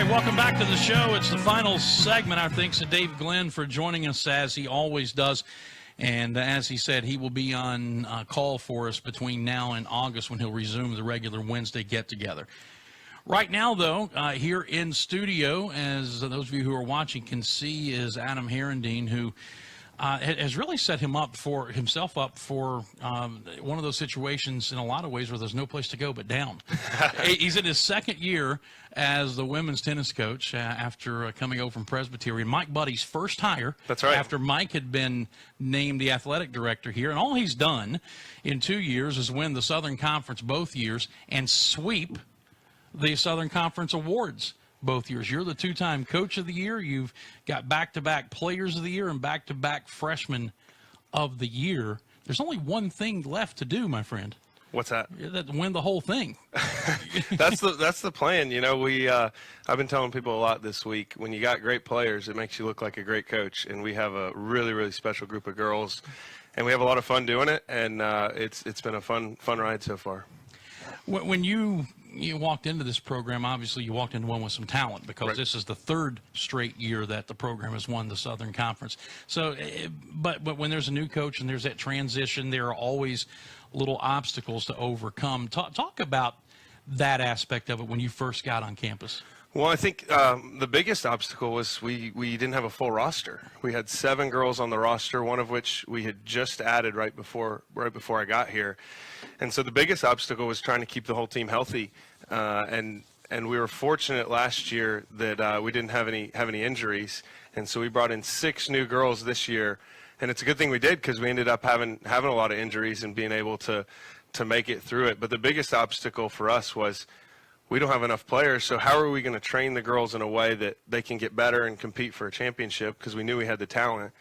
welcome back to the show. It's the final segment. Our thanks to Dave Glenn for joining us as he always does. And as he said, he will be on call for us between now and August when he'll resume the regular Wednesday get-together. Right now, though, here in studio, as those of you who are watching can see, is Adam Herendeen, who has really set himself up for one of those situations in a lot of ways where there's no place to go but down. He's in his second year as the women's tennis coach after coming over from Presbyterian. Mike Buddy's first hire. That's right. After Mike had been named the athletic director here. And all he's done in 2 years is win the Southern Conference both years and sweep the Southern Conference awards both years. You're the two-time coach of the year. You've got back-to-back players of the year and back-to-back freshmen of the year. There's only one thing left to do, my friend. What's that? Win the whole thing. That's the plan. You know, I've been telling people a lot this week, when you got great players, it makes you look like a great coach. And we have a really, really special group of girls, and we have a lot of fun doing it. And it's been a fun ride so far. When you walked into this program, obviously you walked into one with some talent, because This is the third straight year that the program has won the Southern Conference. So, but when there's a new coach and there's that transition, there are always little obstacles to overcome. Talk about that aspect of it when you first got on campus. Well, I think the biggest obstacle was we didn't have a full roster. We had 7 girls on the roster, one of which we had just added right before I got here. And so the biggest obstacle was trying to keep the whole team healthy. And we were fortunate last year that we didn't have any injuries. And so we brought in 6 new girls this year. And it's a good thing we did, because we ended up having a lot of injuries and being able to make it through it. But the biggest obstacle for us was we don't have enough players, so how are we going to train the girls in a way that they can get better and compete for a championship? Because we knew we had the talent,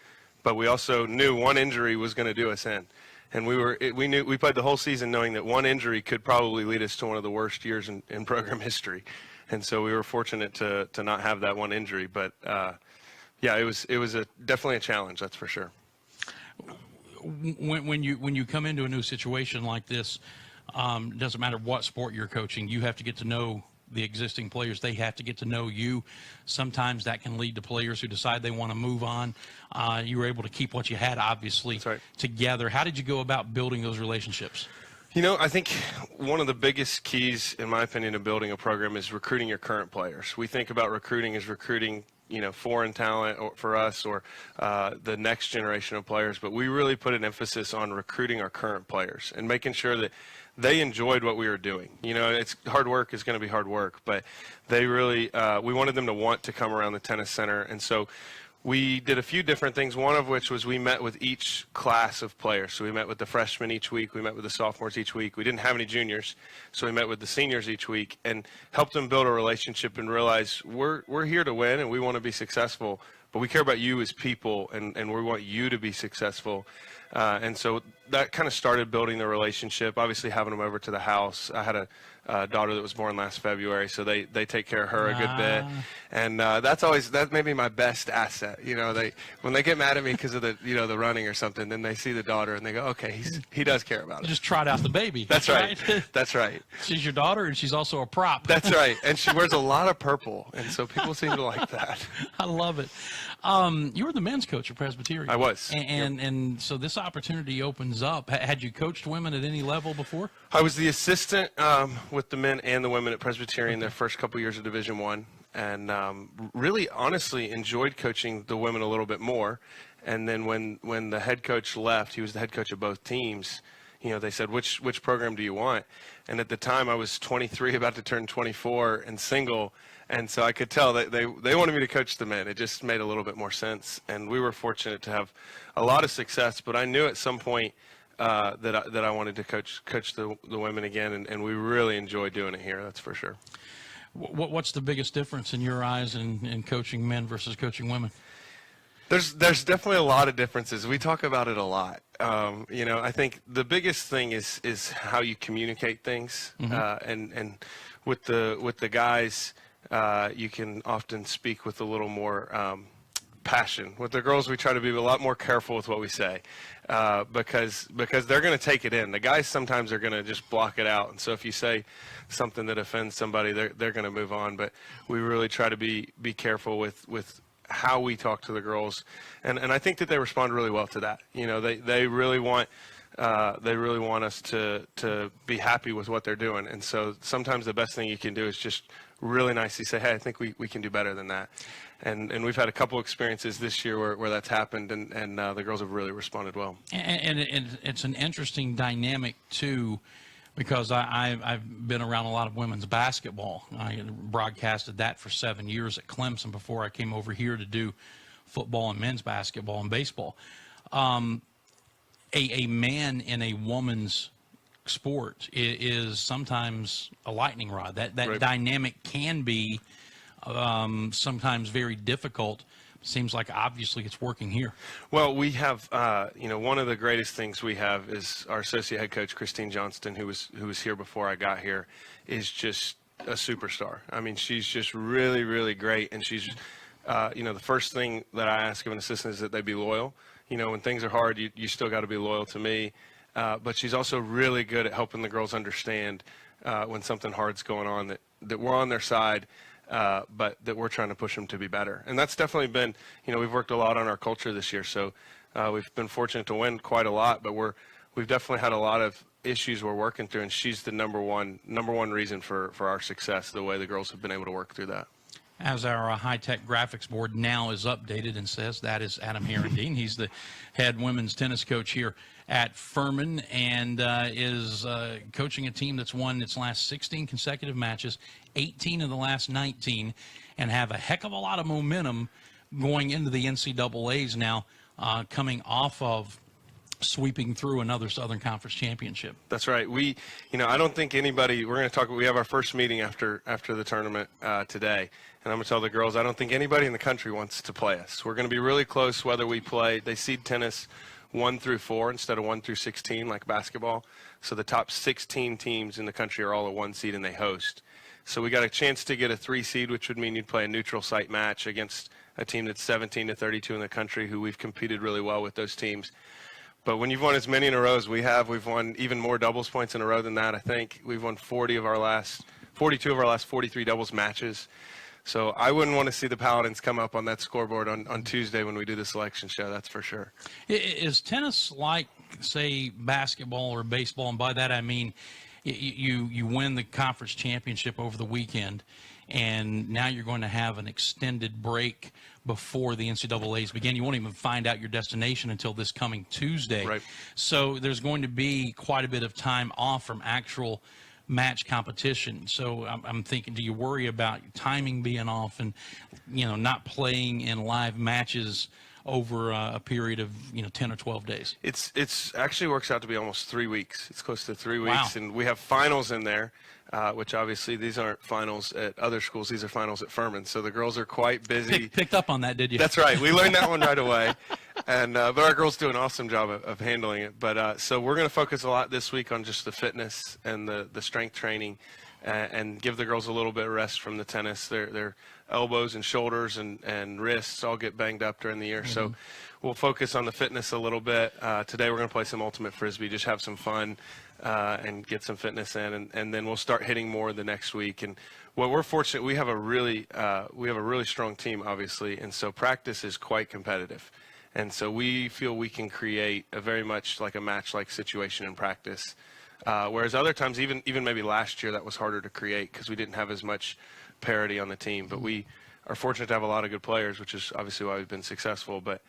but we also knew one injury was going to do us in. And we played the whole season knowing that one injury could probably lead us to one of the worst years in program history. And so we were fortunate to not have that one injury. But yeah, it was definitely a challenge, that's for sure. When you come into a new situation like this, doesn't matter what sport you're coaching, you have to get to know the existing players. They have to get to know you. Sometimes that can lead to players who decide they want to move on. You were able to keep what you had, obviously, together. How did you go about building those relationships? You know, I think one of the biggest keys, in my opinion, to building a program is recruiting your current players. We think about recruiting as recruiting, you know, foreign talent for us, or the next generation of players, but we really put an emphasis on recruiting our current players and making sure that they enjoyed what we were doing. You know, it's hard work is going to be hard work, but they really, we wanted them to want to come around the tennis center. And so we did a few different things, one of which was we met with each class of players. So we met with the freshmen each week, we met with the sophomores each week. We didn't have any juniors, so we met with the seniors each week and helped them build a relationship and realize we're here to win and we want to be successful, but we care about you as people, and we want you to be successful. And so that kind of started building the relationship, obviously having them over to the house. I had a daughter that was born last February, so they take care of her a good bit. And that may be my best asset. You know, when they get mad at me because of the running or something, then they see the daughter and they go, okay, he does care about it. Just trot out the baby. That's right. That's right. She's your daughter, and she's also a prop. That's right. And she wears a lot of purple, and so people seem to like that. I love it. You were the men's coach at Presbyterian. I was. And so this opportunity opens up. Had you coached women at any level before? I was the assistant with the men and the women at Presbyterian their first couple years of Division I, and really honestly enjoyed coaching the women a little bit more. And then when the head coach left, he was the head coach of both teams, you know, they said, which program do you want? And at the time I was 23, about to turn 24, and single. And so I could tell that they wanted me to coach the men. It just made a little bit more sense. And we were fortunate to have a lot of success, but I knew at some point that I wanted to coach the women again, and we really enjoy doing it here, that's for sure. What's the biggest difference in your eyes in coaching men versus coaching women? There's definitely a lot of differences. We talk about it a lot. You know, I think the biggest thing is how you communicate things, and with the guys, you can often speak with a little more passion. With the girls, we try to be a lot more careful with what we say, because they're going to take it in. The guys sometimes are going to just block it out, and so if you say something that offends somebody, they're going to move on. But we really try to be careful with how we talk to the girls, and I think that they respond really well to that. You know, they really want us to be happy with what they're doing, and so sometimes the best thing you can do is just really nicely say, hey, I think we can do better than that. And we've had a couple experiences this year where that's happened, and the girls have really responded well. And it's an interesting dynamic, too, because I've been around a lot of women's basketball. I broadcasted that for 7 years at Clemson before I came over here to do football and men's basketball and baseball. A man in a woman's sport is sometimes a lightning rod. That right. dynamic can be sometimes very difficult. Seems like obviously it's working here. Well, we have, one of the greatest things we have is our associate head coach, Christine Johnston, who was here before I got here, is just a superstar. I mean, she's just really, really great. And she's, the first thing that I ask of an assistant is that they be loyal. You know, when things are hard, you still got to be loyal to me. But she's also really good at helping the girls understand when something hard's going on, that we're on their side, but that we're trying to push them to be better. And that's definitely been, we've worked a lot on our culture this year. So we've been fortunate to win quite a lot, but we've definitely had a lot of issues we're working through, and she's the number one reason for our success, the way the girls have been able to work through that. As our high-tech graphics board now is updated and says, that is Adam Herendeen. He's the head women's tennis coach here at Furman, and is coaching a team that's won its last 16 consecutive matches, 18 of the last 19, and have a heck of a lot of momentum going into the NCAAs now, coming off of sweeping through another Southern Conference championship. That's right. I don't think anybody, we're going to talk, we have our first meeting after the tournament today, and I'm going to tell the girls, I don't think anybody in the country wants to play us. We're going to be really close whether we play, they seed tennis 1 through 4 instead of 1 through 16 like basketball. So the top 16 teams in the country are all a 1 seed and they host. So we got a chance to get a 3 seed, which would mean you'd play a neutral site match against a team that's 17 to 32 in the country, who we've competed really well with those teams. But when you've won as many in a row as we have, we've won even more doubles points in a row than that. I think we've won 42 of our last 43 doubles matches. So I wouldn't want to see the Paladins come up on that scoreboard on Tuesday when we do the selection show, that's for sure. Is tennis like, say, basketball or baseball? And by that I mean you win the conference championship over the weekend, and now you're going to have an extended break before the NCAAs begin. You won't even find out your destination until this coming Tuesday. Right. So there's going to be quite a bit of time off from actual match competition. So I'm thinking, do you worry about timing being off and, not playing in live matches over a period of 10 or 12 days? It's actually works out to be almost 3 weeks. It's close to 3 weeks. Wow. And we have finals in there, which obviously these aren't finals at other schools. These are finals at Furman. So the girls are quite busy. Picked up on that, did you? That's right. We learned that one right away. And but our girls do an awesome job of handling it. But so we're going to focus a lot this week on just the fitness and the strength training, and give the girls a little bit of rest from the tennis. Their elbows and shoulders and wrists all get banged up during the year. Mm-hmm. So we'll focus on the fitness a little bit. Today we're going to play some ultimate frisbee, just have some fun and get some fitness in, and then we'll start hitting more the next week. And well, we're fortunate. We have a really strong team, obviously, and so practice is quite competitive. And so we feel we can create a very much like a match-like situation in practice. Whereas other times, even maybe last year, that was harder to create because we didn't have as much parity on the team. But we are fortunate to have a lot of good players, which is obviously why we've been successful. But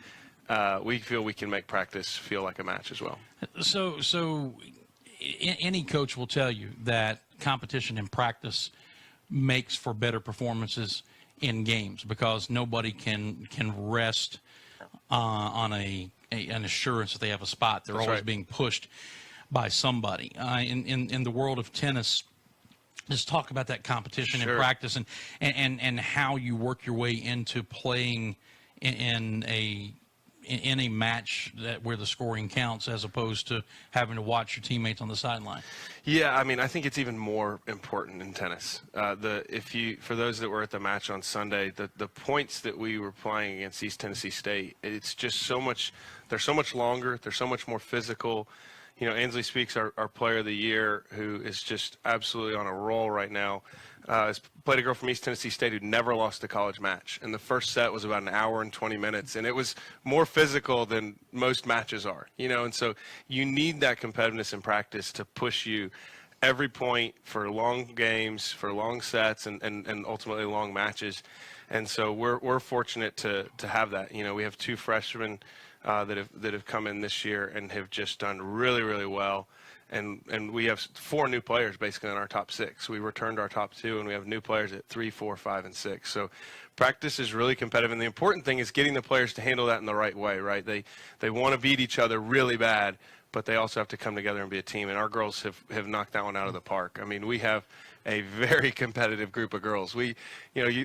we feel we can make practice feel like a match as well. So any coach will tell you that competition in practice makes for better performances in games, because nobody can rest on an assurance that they have a spot. They're That's always right. being pushed by somebody. In the world of tennis, just talk about that competition Sure. in practice and how you work your way into playing in in a match where the scoring counts, as opposed to having to watch your teammates on the sideline? Yeah, I mean, I think it's even more important in tennis. For those that were at the match on Sunday, the points that we were playing against East Tennessee State, it's just so much. They're so much longer. They're so much more physical. You know, Ansley Speaks, our player of the year, who is just absolutely on a roll right now, has played a girl from East Tennessee State who never lost a college match. And the first set was about an hour and 20 minutes. And it was more physical than most matches are, you know. And so you need that competitiveness in practice to push you every point for long games, for long sets, and ultimately long matches. And so we're fortunate to have that. You know, we have 2 freshmen that have come in this year and have just done really, really well. And we have 4 new players basically in our top 6. We returned our top 2, and we have new players at 3, 4, 5, and 6. So practice is really competitive, and the important thing is getting the players to handle that in the right way, right? They want to beat each other really bad, but they also have to come together and be a team. And our girls have knocked that one out of the park. I mean, we have a very competitive group of girls.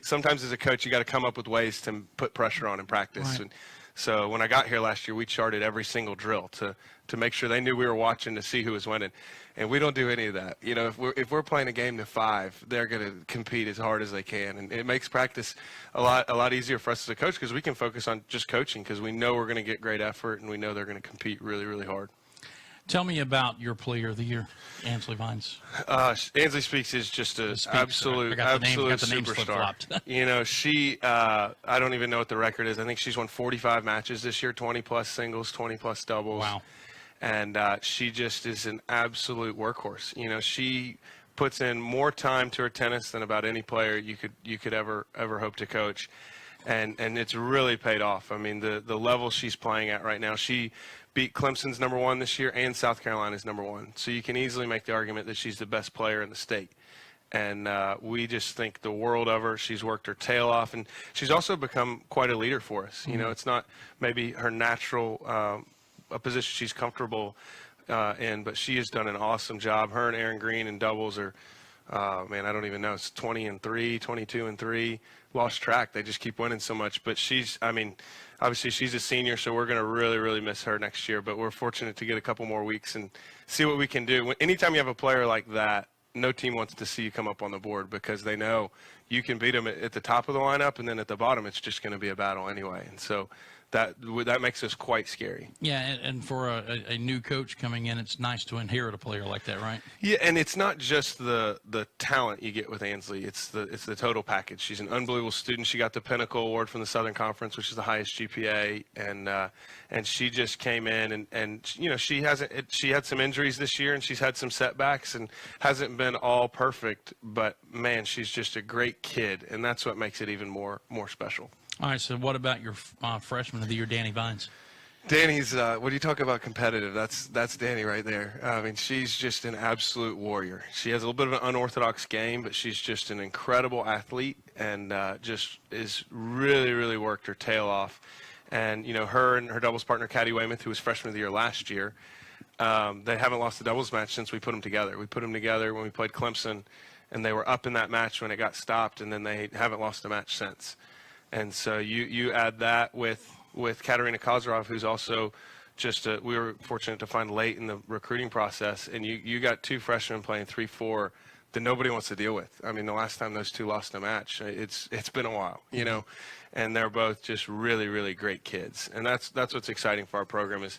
Sometimes as a coach, you got to come up with ways to put pressure on in practice. Right. And so when I got here last year, we charted every single drill to make sure they knew we were watching to see who was winning. And we don't do any of that. You know, if we're playing a game to 5, they're going to compete as hard as they can. And it makes practice a lot easier for us as a coach, because we can focus on just coaching, because we know we're going to get great effort, and we know they're going to compete really, really hard. Tell me about your player of the year, Ansley Vines. Ansley Speaks is just an absolute superstar. You know, she, I don't even know what the record is. I think she's won 45 matches this year, 20-plus singles, 20-plus doubles. Wow. And she just is an absolute workhorse. You know, she puts in more time to her tennis than about any player you could ever hope to coach. And it's really paid off. I mean, the level she's playing at right now, she beat Clemson's #1 this year and South Carolina's #1. So you can easily make the argument that she's the best player in the state. And we just think the world of her. She's worked her tail off, and she's also become quite a leader for us. You know, it's not maybe her natural a position she's comfortable in, but she has done an awesome job. Her and Aaron Green in doubles are, I don't even know. It's 20-3, 22-3. Lost track. They just keep winning so much. But obviously she's a senior, so we're going to really, really miss her next year. But we're fortunate to get a couple more weeks and see what we can do. Anytime you have a player like that, no team wants to see you come up on the board, because they know you can beat them at the top of the lineup, and then at the bottom it's just going to be a battle anyway. And so that makes us quite scary. Yeah, and for a new coach coming in, it's nice to inherit a player like that, right? Yeah, and it's not just the talent you get with Ansley. It's the total package. She's an unbelievable student. She got the Pinnacle Award from the Southern Conference, which is the highest GPA, and she just came in and you know, she had some injuries this year, and she's had some setbacks and hasn't been all perfect, but man, she's just a great kid, and that's what makes it even more special. All right, so what about your freshman of the year, Danny Vines? Danny's, when you talk about competitive, that's Danny right there. I mean, she's just an absolute warrior. She has a little bit of an unorthodox game, but she's just an incredible athlete, and just is really, really worked her tail off. And, you know, her and her doubles partner, Caddy Weymouth, who was freshman of the year last year, they haven't lost a doubles match since we put them together. We put them together when we played Clemson, and they were up in that match when it got stopped, and then they haven't lost a match since. And so you add that with Katerina Kozarov, who's also just we were fortunate to find late in the recruiting process, and you got 2 freshmen playing 3-4 that nobody wants to deal with. I mean, the last time those 2 lost a match, it's been a while, you know, and they're both just really, really great kids. And that's what's exciting for our program is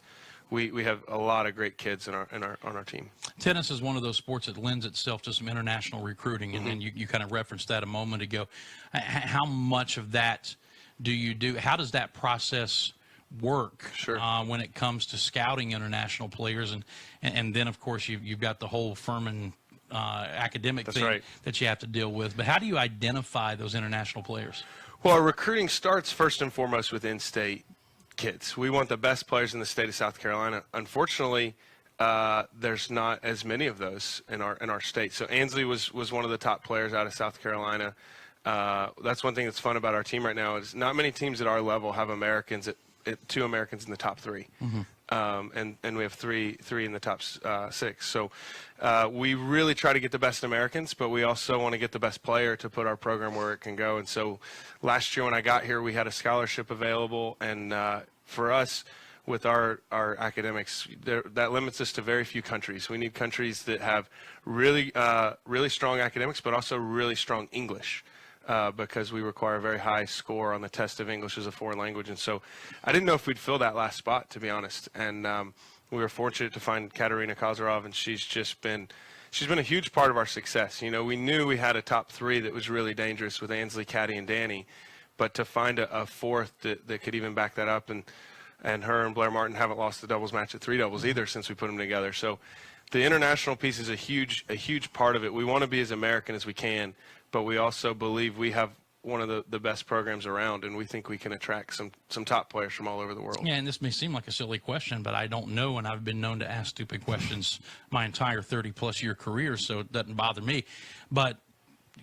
we have a lot of great kids on our team. Tennis is one of those sports that lends itself to some international recruiting, and you kind of referenced that a moment ago. How much of that do you do? How does that process work? Sure. When it comes to scouting international players, and then of course you've got the whole Furman academic That's thing right. that you have to deal with. But how do you identify those international players? Well, our recruiting starts first and foremost with in-state kids. We want the best players in the state of South Carolina. Unfortunately, there's not as many of those in our state. So Ansley was one of the top players out of South Carolina. That's one thing that's fun about our team right now is not many teams at our level have Americans 2 Americans in the top 3. And we have three in the top 6. So we really try to get the best Americans, but we also want to get the best player to put our program where it can go. And so last year when I got here, we had a scholarship available, and for us, with our academics, that limits us to very few countries. We need countries that have really strong academics, but also really strong English, because we require a very high score on the test of English as a foreign language. And so I didn't know if we'd fill that last spot, to be honest. And we were fortunate to find Katerina Kozarov, and she's been a huge part of our success. You know, we knew we had a top 3 that was really dangerous with Ansley, Caddy, and Danny, but to find a fourth that could even back that up, and her and Blair Martin haven't lost the doubles match at 3 doubles either since we put them together. So the international piece is a huge part of it. We want to be as American as we can, but we also believe we have one of the best programs around, and we think we can attract some top players from all over the world. Yeah, and this may seem like a silly question, but I don't know, and I've been known to ask stupid questions my entire 30-plus year career, so it doesn't bother me. But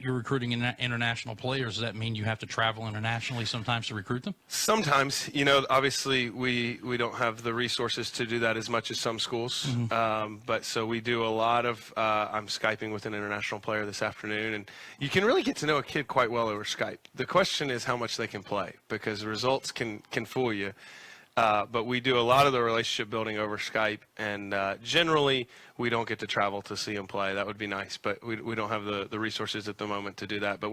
you're recruiting international players. Does that mean you have to travel internationally sometimes to recruit them? Sometimes. You know, obviously we don't have the resources to do that as much as some schools. But so we do a lot of I'm Skyping with an international player this afternoon, and you can really get to know a kid quite well over Skype. The question is how much they can play, because results can fool you. But we do a lot of the relationship building over Skype, and generally we don't get to travel to see them play. That would be nice, but we don't have the resources at the moment to do that. But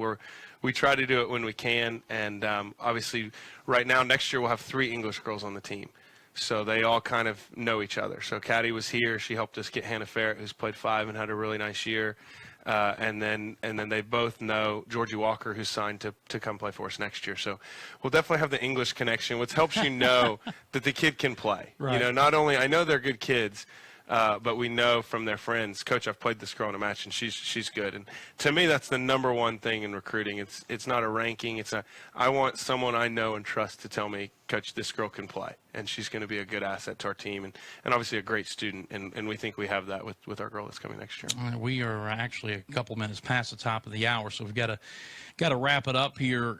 we try to do it when we can, and obviously right now, next year, we'll have 3 English girls on the team. So they all kind of know each other. So Caddy was here. She helped us get Hannah Ferret, who's played 5 and had a really nice year. And then they both know Georgie Walker, who's signed to come play for us next year. So we'll definitely have the English connection, which helps you know that the kid can play. Right. You know, not only I know they're good kids, but we know from their friends, Coach, I've played this girl in a match, and she's good. And to me, that's the number one thing in recruiting. It's not a ranking. I want someone I know and trust to tell me, Coach, this girl can play, and she's going to be a good asset to our team, and obviously a great student. And we think we have that with our girl that's coming next year. We are actually a couple minutes past the top of the hour, so we've got to wrap it up here.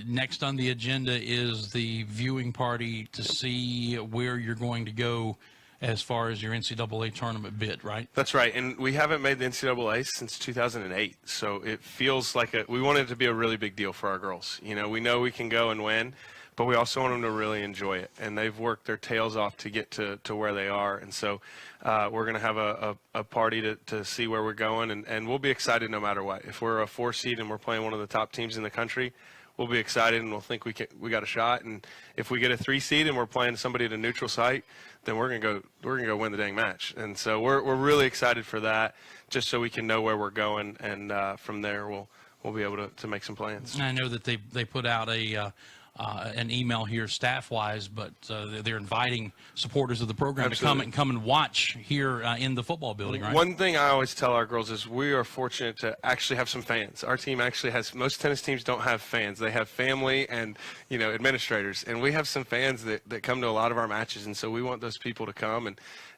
Next on the agenda is the viewing party to see where you're going to go as far as your NCAA tournament bid, right? That's right, and we haven't made the NCAA since 2008, so it feels like we want it to be a really big deal for our girls. You know, we know we can go and win, but we also want them to really enjoy it, and they've worked their tails off to get to where they are, and so we're going to have a party to see where we're going, and we'll be excited no matter what. If we're a 4 seed and we're playing one of the top teams in the country, we'll be excited and we'll think we got a shot. And if we get a 3 seed and we're playing somebody at a neutral site, then we're gonna go win the dang match. And so we're really excited for that, just so we can know where we're going, and from there we'll be able to make some plans. I know that they put out an email here staff-wise, but they're inviting supporters of the program Absolutely. to come and watch here in the football building, right? One thing I always tell our girls is we are fortunate to actually have some fans. Our team actually has, most tennis teams don't have fans. They have family and, you know, administrators, and we have some fans that come to a lot of our matches, and so we want those people to come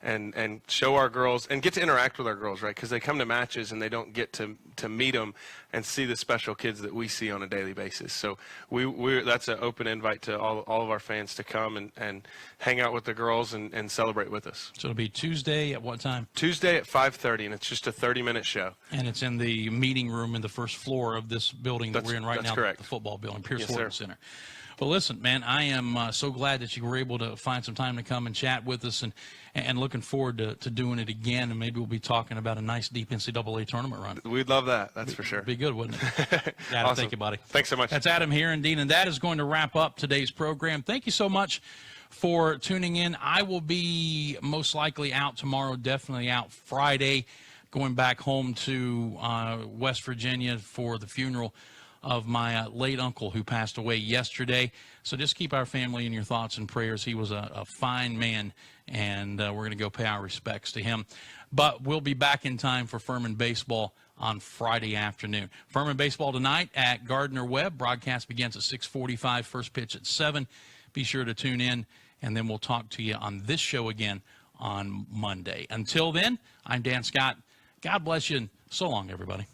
and show our girls and get to interact with our girls, right? Because they come to matches and they don't get to meet them and see the special kids that we see on a daily basis. So that's an open invite to all of our fans to come and hang out with the girls and celebrate with us. So it'll be Tuesday at what time? Tuesday at 5:30, and it's just a 30-minute show. And it's in the meeting room in the first floor of this building that we're in right now, that's correct. the football building, Pierce Yes, Horton sir. Center. Well, listen, man, I am so glad that you were able to find some time to come and chat with us, and looking forward to doing it again, and maybe we'll be talking about a nice, deep NCAA tournament run. We'd love that. That's for sure. Be good, wouldn't it? Adam, Awesome. thank you, buddy. Thanks so much. That's Adam Herendeen, and that is going to wrap up today's program. Thank you so much for tuning in. I will be most likely out tomorrow, definitely out Friday, going back home to West Virginia for the funeral of my late uncle who passed away yesterday. So just keep our family in your thoughts and prayers. He was a fine man, and we're going to go pay our respects to him. But we'll be back in time for Furman baseball on Friday afternoon. Furman baseball tonight at Gardner Webb. Broadcast begins at 6:45, first pitch at 7. Be sure to tune in, and then we'll talk to you on this show again on Monday. Until then, I'm Dan Scott. God bless you, and so long, everybody.